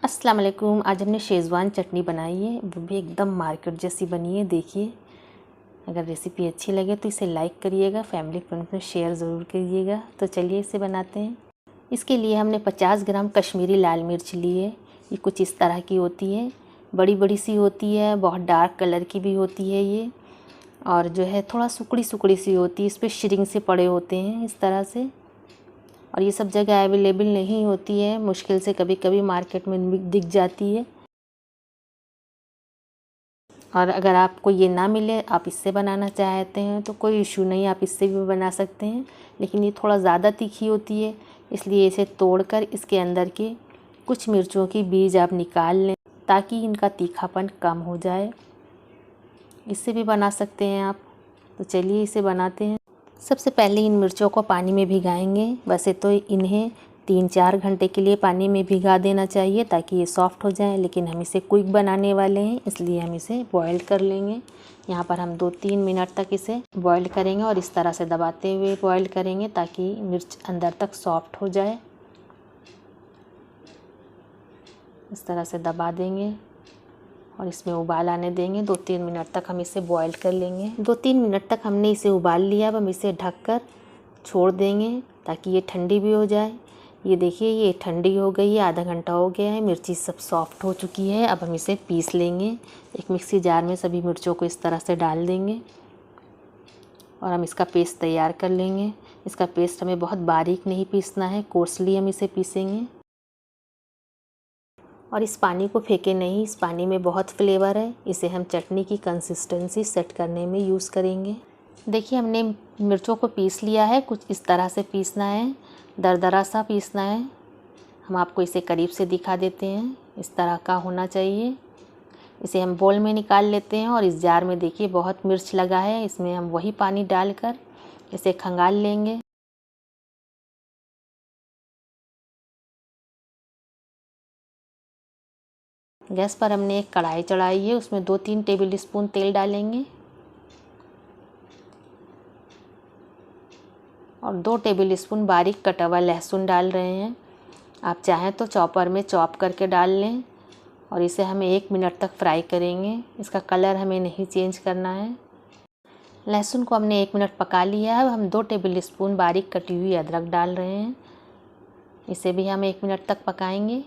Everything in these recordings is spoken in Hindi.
अस्सलाम वालेकुम। आज हमने शेज़वान चटनी बनाई है, वो भी एकदम मार्केट जैसी बनी है। देखिए, अगर रेसिपी अच्छी लगे तो इसे लाइक करिएगा, फैमिली फ्रेंड्स में शेयर ज़रूर करिएगा। तो चलिए इसे बनाते हैं। इसके लिए हमने 50 ग्राम कश्मीरी लाल मिर्च ली है। ये कुछ इस तरह की होती है, बड़ी बड़ी सी होती है, बहुत डार्क कलर की भी होती है ये, और जो है थोड़ा सुकड़ी सुकड़ी सी होती है। इस पर श्रिंक से पड़े होते हैं इस तरह से, और ये सब जगह अवेलेबल नहीं होती है, मुश्किल से कभी कभी मार्केट में दिख जाती है। और अगर आपको ये ना मिले, आप इससे बनाना चाहते हैं तो कोई इशू नहीं, आप इससे भी बना सकते हैं। लेकिन ये थोड़ा ज़्यादा तीखी होती है, इसलिए इसे तोड़कर इसके अंदर के कुछ मिर्चों की बीज आप निकाल लें ताकि इनका तीखापन कम हो जाए। इससे भी बना सकते हैं आप। तो चलिए इसे बनाते हैं। सबसे पहले इन मिर्चों को पानी में भिगाएंगे। वैसे तो इन्हें 3-4 घंटे के लिए पानी में भिगा देना चाहिए ताकि ये सॉफ़्ट हो जाए, लेकिन हम इसे क्विक बनाने वाले हैं, इसलिए हम इसे बॉईल कर लेंगे। यहाँ पर हम 2-3 मिनट तक इसे बॉईल करेंगे और इस तरह से दबाते हुए बॉईल करेंगे ताकि मिर्च अंदर तक सॉफ़्ट हो जाए। इस तरह से दबा देंगे और इसमें उबाल आने देंगे। 2-3 मिनट तक हम इसे बॉईल कर लेंगे। 2-3 मिनट तक हमने इसे उबाल लिया। अब हम इसे ढककर छोड़ देंगे ताकि ये ठंडी भी हो जाए। ये देखिए, ये ठंडी हो गई है, आधा घंटा हो गया है, मिर्ची सब सॉफ्ट हो चुकी है। अब हम इसे पीस लेंगे। एक मिक्सी जार में सभी मिर्चों को इस तरह से डाल देंगे और हम इसका पेस्ट तैयार कर लेंगे। इसका पेस्ट हमें बहुत बारीक नहीं पीसना है, कोर्सली हम इसे पीसेंगे। और इस पानी को फेंके नहीं, इस पानी में बहुत फ्लेवर है। इसे हम चटनी की कंसिस्टेंसी सेट करने में यूज़ करेंगे। देखिए, हमने मिर्चों को पीस लिया है। कुछ इस तरह से पीसना है, दरदरा सा पीसना है। हम आपको इसे करीब से दिखा देते हैं, इस तरह का होना चाहिए। इसे हम बोल में निकाल लेते हैं और इस जार में देखिए बहुत मिर्च लगा है, इसमें हम वही पानी डालकर इसे खंगाल लेंगे। गैस पर हमने एक कढ़ाई चढ़ाई है, उसमें 2-3 टेबल स्पून तेल डालेंगे और 2 टेबल स्पून बारीक कटा हुआ लहसुन डाल रहे हैं। आप चाहें तो चॉपर में चॉप करके डाल लें और इसे हमें 1 मिनट तक फ्राई करेंगे। इसका कलर हमें नहीं चेंज करना है। लहसुन को हमने 1 मिनट पका लिया है। अब हम 2 टेबल स्पून बारीक कटी हुई अदरक डाल रहे हैं। इसे भी हम 1 मिनट तक पकाएंगे।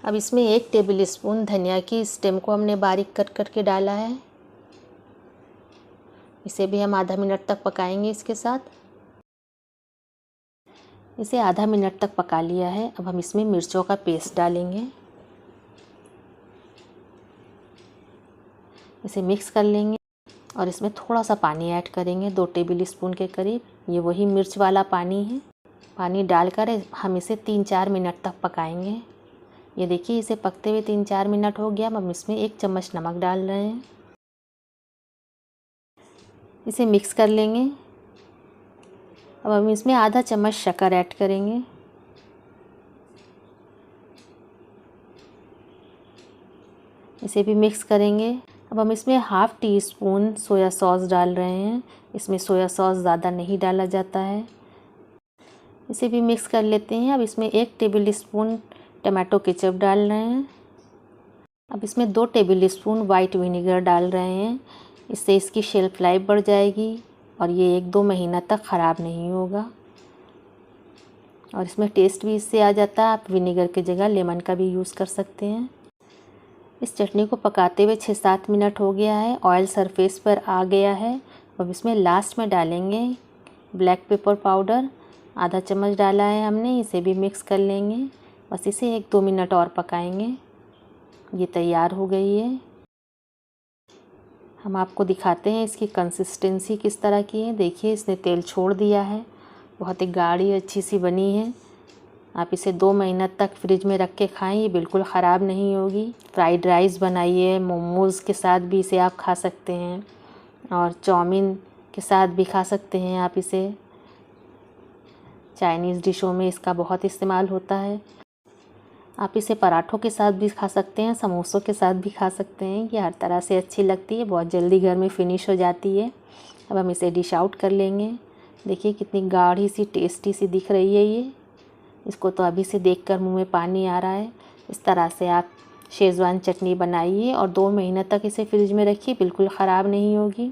अब इसमें 1 टेबल स्पून धनिया की स्टेम को हमने बारीक कट करके डाला है। इसे भी हम आधा मिनट तक पकाएंगे इसके साथ। इसे आधा मिनट तक पका लिया है। अब हम इसमें मिर्चों का पेस्ट डालेंगे। इसे मिक्स कर लेंगे और इसमें थोड़ा सा पानी ऐड करेंगे, 2 टेबल स्पून के करीब। ये वही मिर्च वाला पानी है। पानी डालकर हम इसे 3-4 मिनट तक पकाएंगे। ये देखिए, इसे पकते हुए 3-4 मिनट हो गया। अब हम इसमें 1 चम्मच नमक डाल रहे हैं। इसे मिक्स कर लेंगे। अब हम इसमें आधा चम्मच शक्कर ऐड करेंगे। इसे भी मिक्स करेंगे। अब हम इसमें ½ टी स्पून सोया सॉस डाल रहे हैं। इसमें सोया सॉस ज़्यादा नहीं डाला जाता है। इसे भी मिक्स कर लेते हैं। अब इसमें 1 टेबल स्पून टमाटो केचप डाल रहे हैं। अब इसमें 2 टेबल स्पून वाइट विनेगर डाल रहे हैं। इससे इसकी शेल्फ लाइफ बढ़ जाएगी और ये 1-2 महीना तक ख़राब नहीं होगा। और इसमें टेस्ट भी इससे आ जाता है। आप विनेगर की जगह लेमन का भी यूज़ कर सकते हैं। इस चटनी को पकाते हुए 6-7 मिनट हो गया है। ऑयल सरफेस पर आ गया है। अब इसमें लास्ट में डालेंगे ब्लैक पेपर पाउडर, आधा चम्मच डाला है हमने। इसे भी मिक्स कर लेंगे। बस इसे 1-2 मिनट और पकाएंगे। ये तैयार हो गई है। हम आपको दिखाते हैं इसकी कंसिस्टेंसी किस तरह की है। देखिए, इसने तेल छोड़ दिया है, बहुत ही गाढ़ी अच्छी सी बनी है। आप इसे 2 महीना तक फ्रिज में रख के खाएं, ये बिल्कुल ख़राब नहीं होगी। फ्राइड राइस बनाइए, मोमोज़ के साथ भी इसे आप खा सकते हैं और चाउमीन के साथ भी खा सकते हैं आप इसे। चाइनीज़ डिशों में इसका बहुत इस्तेमाल होता है। आप इसे पराठों के साथ भी खा सकते हैं, समोसों के साथ भी खा सकते हैं। ये हर तरह से अच्छी लगती है, बहुत जल्दी घर में फिनिश हो जाती है। अब हम इसे डिश आउट कर लेंगे। देखिए कितनी गाढ़ी सी टेस्टी सी दिख रही है ये। इसको तो अभी से देखकर मुंह में पानी आ रहा है। इस तरह से आप शेज़वान चटनी बनाइए और 2 महीने तक इसे फ्रिज में रखिए, बिल्कुल ख़राब नहीं होगी।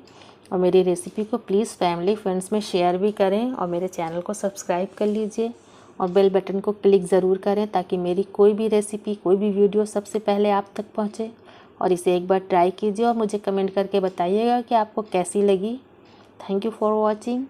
और मेरी रेसिपी को प्लीज़ फैमिली फ्रेंड्स में शेयर भी करें और मेरे चैनल को सब्सक्राइब कर लीजिए और बेल बटन को क्लिक ज़रूर करें ताकि मेरी कोई भी रेसिपी, कोई भी वीडियो सबसे पहले आप तक पहुँचे। और इसे एक बार ट्राई कीजिए और मुझे कमेंट करके बताइएगा कि आपको कैसी लगी। Thank you for watching.